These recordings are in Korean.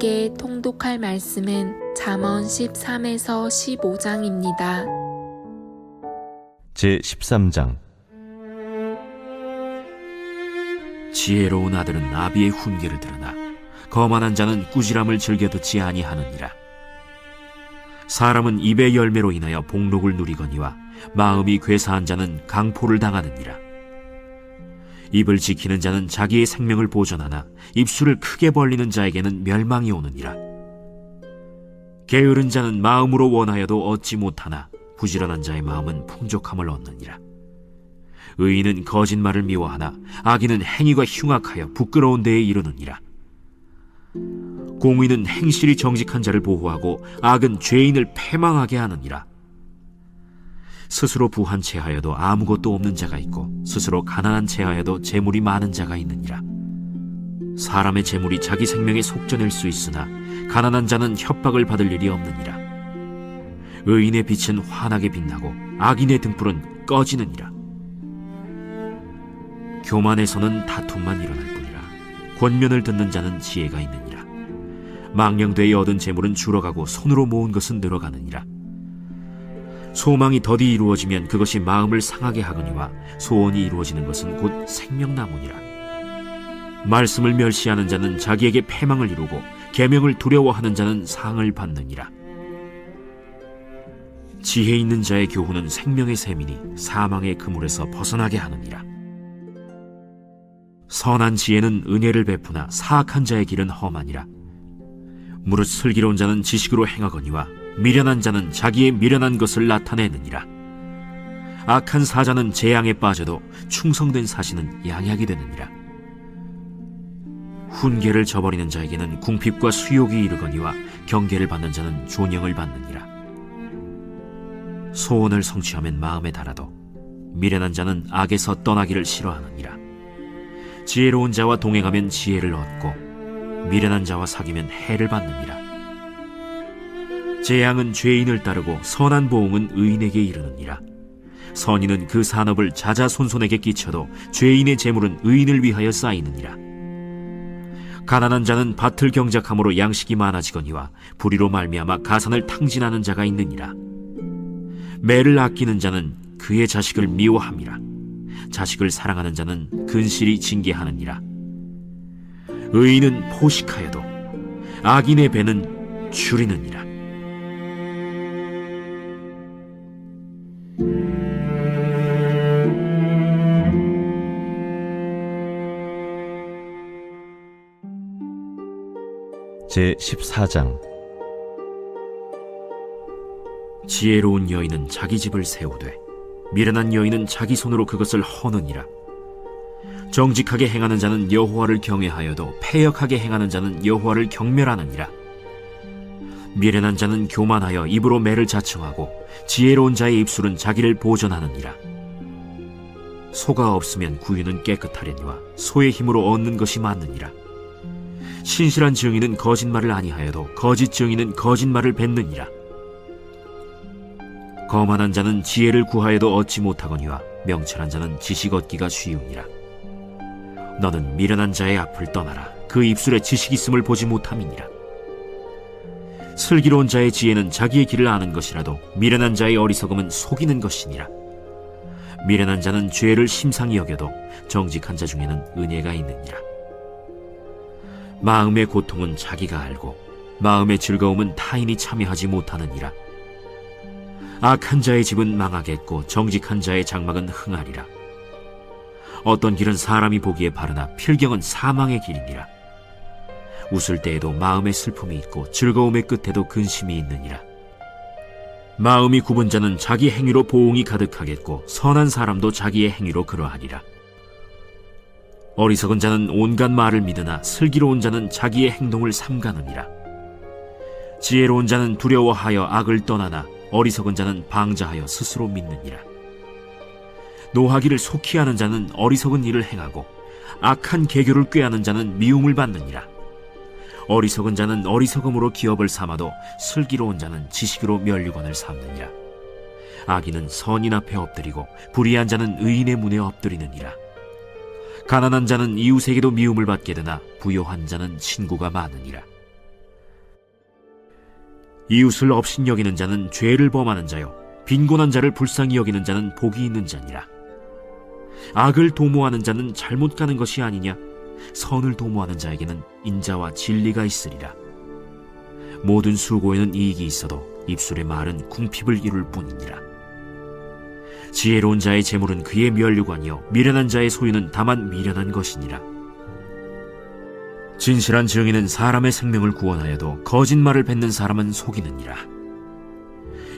여러분께 통독할 말씀은 잠언 13에서 15장입니다. 제13장. 지혜로운 아들은 아비의 훈계를 들으나 거만한 자는 꾸지람을 즐겨 듣지 아니하느니라. 사람은 입의 열매로 인하여 복록을 누리거니와 마음이 괴사한 자는 강포를 당하느니라. 입을 지키는 자는 자기의 생명을 보존하나 입술을 크게 벌리는 자에게는 멸망이 오느니라. 게으른 자는 마음으로 원하여도 얻지 못하나 부지런한 자의 마음은 풍족함을 얻느니라. 의인은 거짓말을 미워하나 악인은 행위가 흉악하여 부끄러운 데에 이르느니라. 공의는 행실이 정직한 자를 보호하고 악은 죄인을 패망하게 하느니라. 스스로 부한 채하여도 아무것도 없는 자가 있고 스스로 가난한 채하여도 재물이 많은 자가 있느니라. 사람의 재물이 자기 생명에 속전일 수 있으나 가난한 자는 협박을 받을 일이 없느니라. 의인의 빛은 환하게 빛나고 악인의 등불은 꺼지느니라. 교만에서는 다툼만 일어날 뿐이라. 권면을 듣는 자는 지혜가 있느니라. 망령되이 얻은 재물은 줄어가고 손으로 모은 것은 늘어가느니라. 소망이 더디 이루어지면 그것이 마음을 상하게 하거니와 소원이 이루어지는 것은 곧 생명나무니라. 말씀을 멸시하는 자는 자기에게 패망을 이루고 계명을 두려워하는 자는 상을 받느니라. 지혜 있는 자의 교훈은 생명의 샘이니 사망의 그물에서 벗어나게 하느니라. 선한 지혜는 은혜를 베푸나 사악한 자의 길은 험하니라. 무릇 슬기로운 자는 지식으로 행하거니와 미련한 자는 자기의 미련한 것을 나타내느니라. 악한 사자는 재앙에 빠져도 충성된 사신은 양약이 되느니라. 훈계를 저버리는 자에게는 궁핍과 수욕이 이르거니와 경계를 받는 자는 존영을 받느니라. 소원을 성취하면 마음에 달아도 미련한 자는 악에서 떠나기를 싫어하느니라. 지혜로운 자와 동행하면 지혜를 얻고 미련한 자와 사귀면 해를 받느니라. 재앙은 죄인을 따르고 선한 보응은 의인에게 이르느니라. 선인은 그 산업을 자자손손에게 끼쳐도 죄인의 재물은 의인을 위하여 쌓이느니라. 가난한 자는 밭을 경작함으로 양식이 많아지거니와 불의로 말미암아 가산을 탕진하는 자가 있느니라. 매를 아끼는 자는 그의 자식을 미워함이라. 자식을 사랑하는 자는 근실이 징계하느니라. 의인은 포식하여도 악인의 배는 줄이느니라. 제14장. 지혜로운 여인은 자기 집을 세우되 미련한 여인은 자기 손으로 그것을 허느니라. 정직하게 행하는 자는 여호와를 경외하여도 패역하게 행하는 자는 여호와를 경멸하느니라. 미련한 자는 교만하여 입으로 매를 자청하고 지혜로운 자의 입술은 자기를 보전하느니라. 소가 없으면 구유는 깨끗하려니와 소의 힘으로 얻는 것이 많느니라. 신실한 증인은 거짓말을 아니하여도 거짓 증인은 거짓말을 뱉느니라. 거만한 자는 지혜를 구하여도 얻지 못하거니와 명철한 자는 지식 얻기가 쉬우니라. 너는 미련한 자의 앞을 떠나라. 그 입술에 지식 있음을 보지 못함이니라. 슬기로운 자의 지혜는 자기의 길을 아는 것이라도 미련한 자의 어리석음은 속이는 것이니라. 미련한 자는 죄를 심상히 여겨도 정직한 자 중에는 은혜가 있느니라. 마음의 고통은 자기가 알고 마음의 즐거움은 타인이 참여하지 못하느니라. 악한 자의 집은 망하겠고 정직한 자의 장막은 흥하리라. 어떤 길은 사람이 보기에 바르나 필경은 사망의 길이니라. 웃을 때에도 마음의 슬픔이 있고 즐거움의 끝에도 근심이 있느니라. 마음이 굽은 자는 자기 행위로 보응이 가득하겠고 선한 사람도 자기의 행위로 그러하리라. 어리석은 자는 온갖 말을 믿으나 슬기로운 자는 자기의 행동을 삼가느니라. 지혜로운 자는 두려워하여 악을 떠나나 어리석은 자는 방자하여 스스로 믿느니라. 노하기를 속히 하는 자는 어리석은 일을 행하고 악한 계교를 꾀하는 자는 미움을 받느니라. 어리석은 자는 어리석음으로 기업을 삼아도 슬기로운 자는 지식으로 면류관을 삼느니라. 악인은 선인 앞에 엎드리고 불의한 자는 의인의 문에 엎드리느니라. 가난한 자는 이웃에게도 미움을 받게 되나 부요한 자는 친구가 많으니라. 이웃을 업신여기는 자는 죄를 범하는 자요 빈곤한 자를 불쌍히 여기는 자는 복이 있는 자니라. 악을 도모하는 자는 잘못 가는 것이 아니냐? 선을 도모하는 자에게는 인자와 진리가 있으리라. 모든 수고에는 이익이 있어도 입술의 말은 궁핍을 이룰 뿐이니라. 지혜로운 자의 재물은 그의 면류관이요 미련한 자의 소유는 다만 미련한 것이니라. 진실한 증인은 사람의 생명을 구원하여도 거짓말을 뱉는 사람은 속이느니라.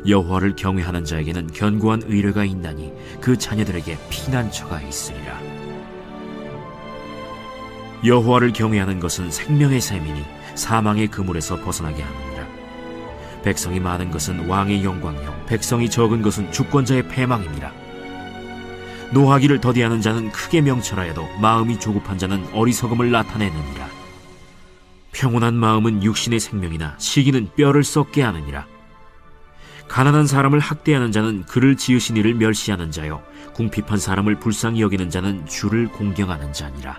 여호와를 경외하는 자에게는 견고한 의뢰가 있나니 그 자녀들에게 피난처가 있으리라. 여호와를 경외하는 것은 생명의 셈이니 사망의 그물에서 벗어나게 하느니라. 백성이 많은 것은 왕의 영광이요 백성이 적은 것은 주권자의 패망이니라. 노하기를 더디하는 자는 크게 명철하여도 마음이 조급한 자는 어리석음을 나타내느니라. 평온한 마음은 육신의 생명이나 시기는 뼈를 썩게 하느니라. 가난한 사람을 학대하는 자는 그를 지으신 이를 멸시하는 자요 궁핍한 사람을 불쌍히 여기는 자는 주를 공경하는 자니라.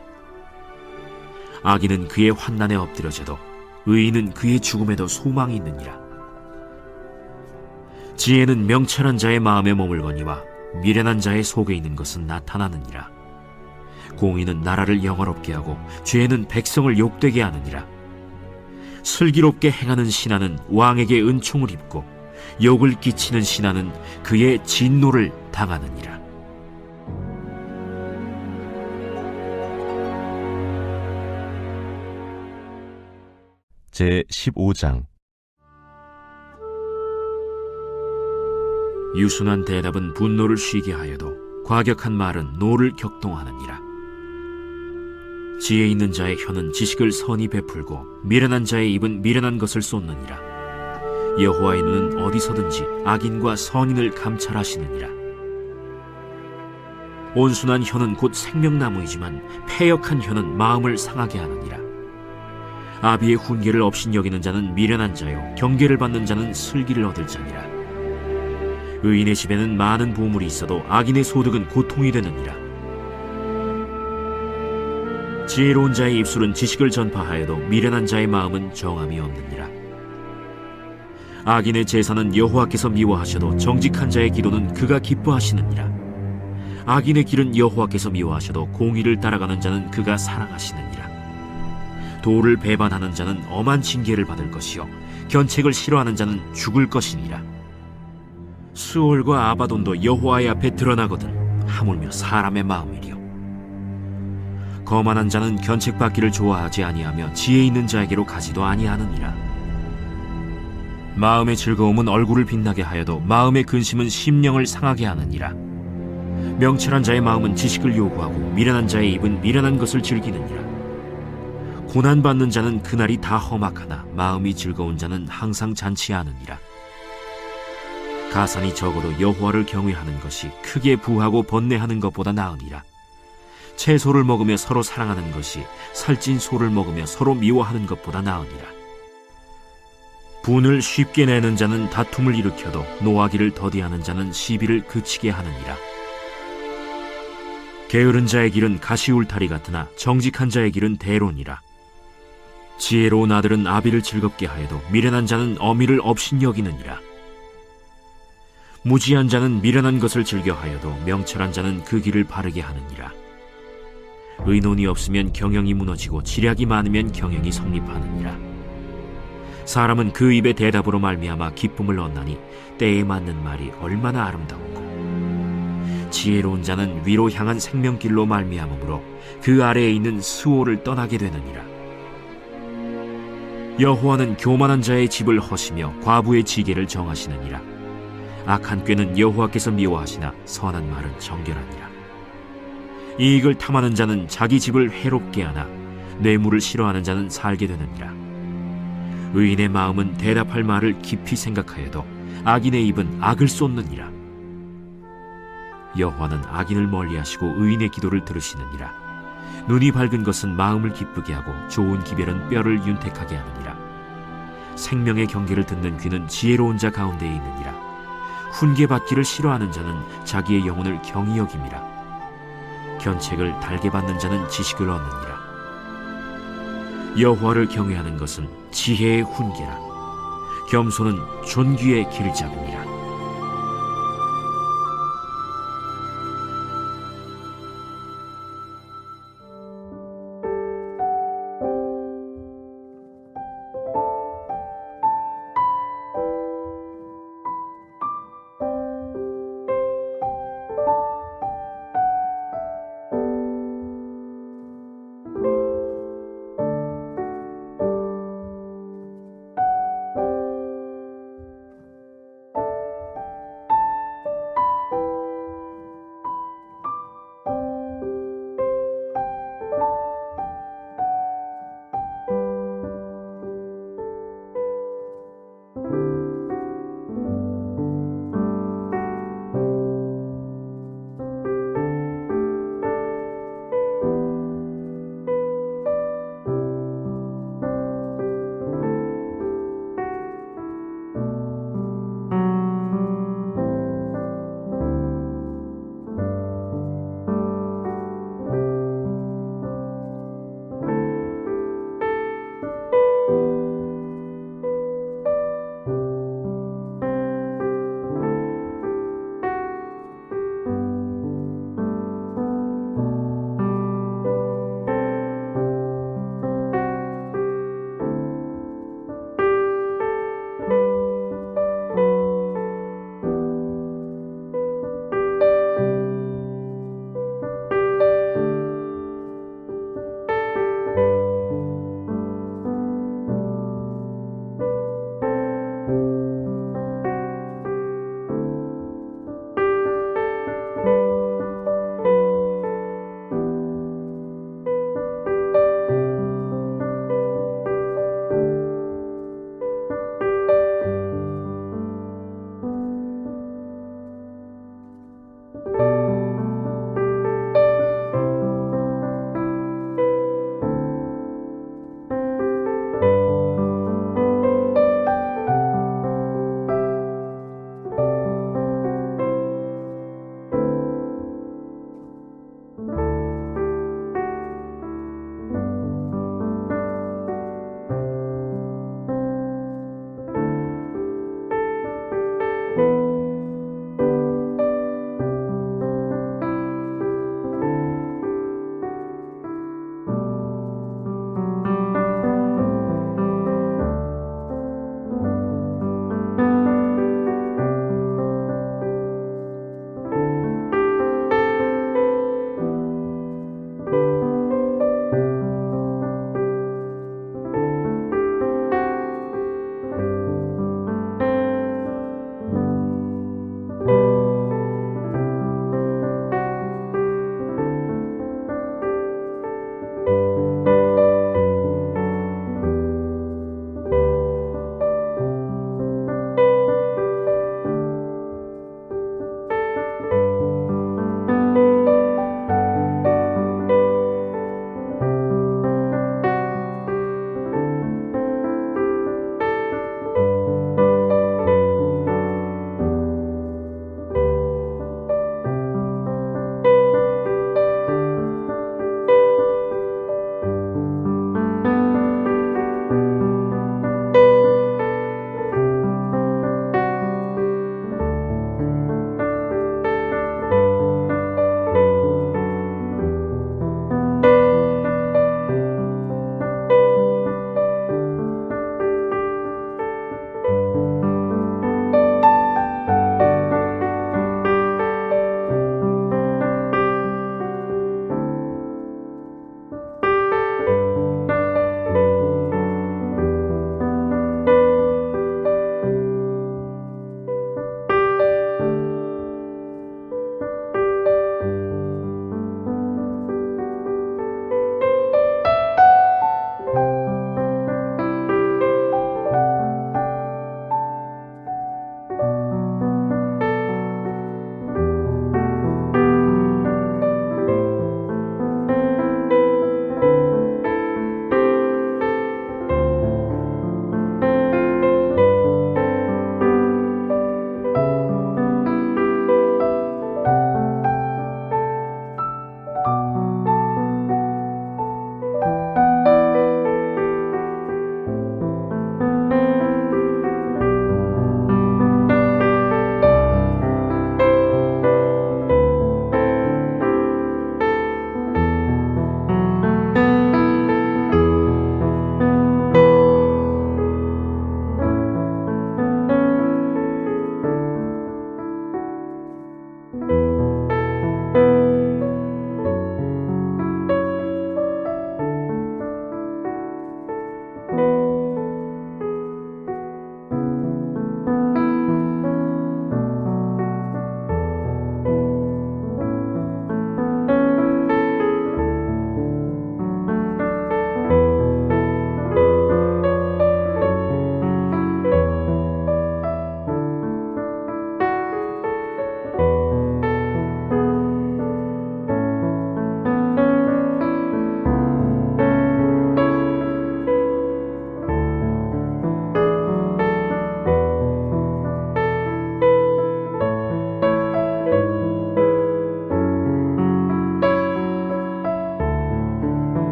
악인은 그의 환난에 엎드려져도 의인은 그의 죽음에도 소망이 있느니라. 지혜는 명철한 자의 마음에 머물거니와 미련한 자의 속에 있는 것은 나타나느니라. 공의는 나라를 영화롭게 하고 죄는 백성을 욕되게 하느니라. 슬기롭게 행하는 신하는 왕에게 은총을 입고 욕을 끼치는 신하는 그의 진노를 당하느니라. 제15장 유순한 대답은 분노를 쉬게 하여도 과격한 말은 노를 격동하느니라. 지혜 있는 자의 혀는 지식을 선히 베풀고 미련한 자의 입은 미련한 것을 쏟느니라. 여호와의 눈은 어디서든지 악인과 선인을 감찰하시느니라. 온순한 혀는 곧 생명나무이지만 패역한 혀는 마음을 상하게 하느니라. 아비의 훈계를 업신여기는 자는 미련한 자요 경계를 받는 자는 슬기를 얻을 자니라. 의인의 집에는 많은 보물이 있어도 악인의 소득은 고통이 되느니라. 지혜로운 자의 입술은 지식을 전파하여도 미련한 자의 마음은 정함이 없느니라. 악인의 제사는 여호와께서 미워하셔도 정직한 자의 기도는 그가 기뻐하시느니라. 악인의 길은 여호와께서 미워하셔도 공의를 따라가는 자는 그가 사랑하시느니라. 도를 배반하는 자는 엄한 징계를 받을 것이요 견책을 싫어하는 자는 죽을 것이니라. 수올과 아바돈도 여호와의 앞에 드러나거든 하물며 사람의 마음이리요. 거만한 자는 견책받기를 좋아하지 아니하며 지혜 있는 자에게로 가지도 아니하느니라. 마음의 즐거움은 얼굴을 빛나게 하여도 마음의 근심은 심령을 상하게 하느니라. 명철한 자의 마음은 지식을 요구하고 미련한 자의 입은 미련한 것을 즐기느니라. 고난받는 자는 그날이 다 험악하나 마음이 즐거운 자는 항상 잔치하느니라. 가산이 적어도 여호와를 경외하는 것이 크게 부하고 번뇌하는 것보다 나으니라. 채소를 먹으며 서로 사랑하는 것이 살찐 소를 먹으며 서로 미워하는 것보다 나으니라. 분을 쉽게 내는 자는 다툼을 일으켜도 노하기를 더디하는 자는 시비를 그치게 하느니라. 게으른 자의 길은 가시울타리 같으나 정직한 자의 길은 대론이라. 지혜로운 아들은 아비를 즐겁게 하여도 미련한 자는 어미를 업신여기느니라. 무지한 자는 미련한 것을 즐겨하여도 명철한 자는 그 길을 바르게 하느니라. 의논이 없으면 경영이 무너지고 지략이 많으면 경영이 성립하느니라. 사람은 그 입의 대답으로 말미암아 기쁨을 얻나니 때에 맞는 말이 얼마나 아름다운고. 지혜로운 자는 위로 향한 생명길로 말미암으므로 그 아래에 있는 스오를 떠나게 되느니라. 여호와는 교만한 자의 집을 허시며 과부의 지계를 정하시느니라. 악한 꾀는 여호와께서 미워하시나 선한 말은 정결하니라. 이익을 탐하는 자는 자기 집을 해롭게 하나 뇌물을 싫어하는 자는 살게 되느니라. 의인의 마음은 대답할 말을 깊이 생각하여도 악인의 입은 악을 쏟느니라. 여호와는 악인을 멀리하시고 의인의 기도를 들으시느니라. 눈이 밝은 것은 마음을 기쁘게 하고 좋은 기별은 뼈를 윤택하게 하느니라. 생명의 경계를 듣는 귀는 지혜로운 자 가운데에 있느니라. 훈계받기를 싫어하는 자는 자기의 영혼을 경히 여김이라. 견책을 달게 받는 자는 지식을 얻느니라. 여호와를 경외하는 것은 지혜의 훈계라. 겸손은 존귀의 길잡이니라.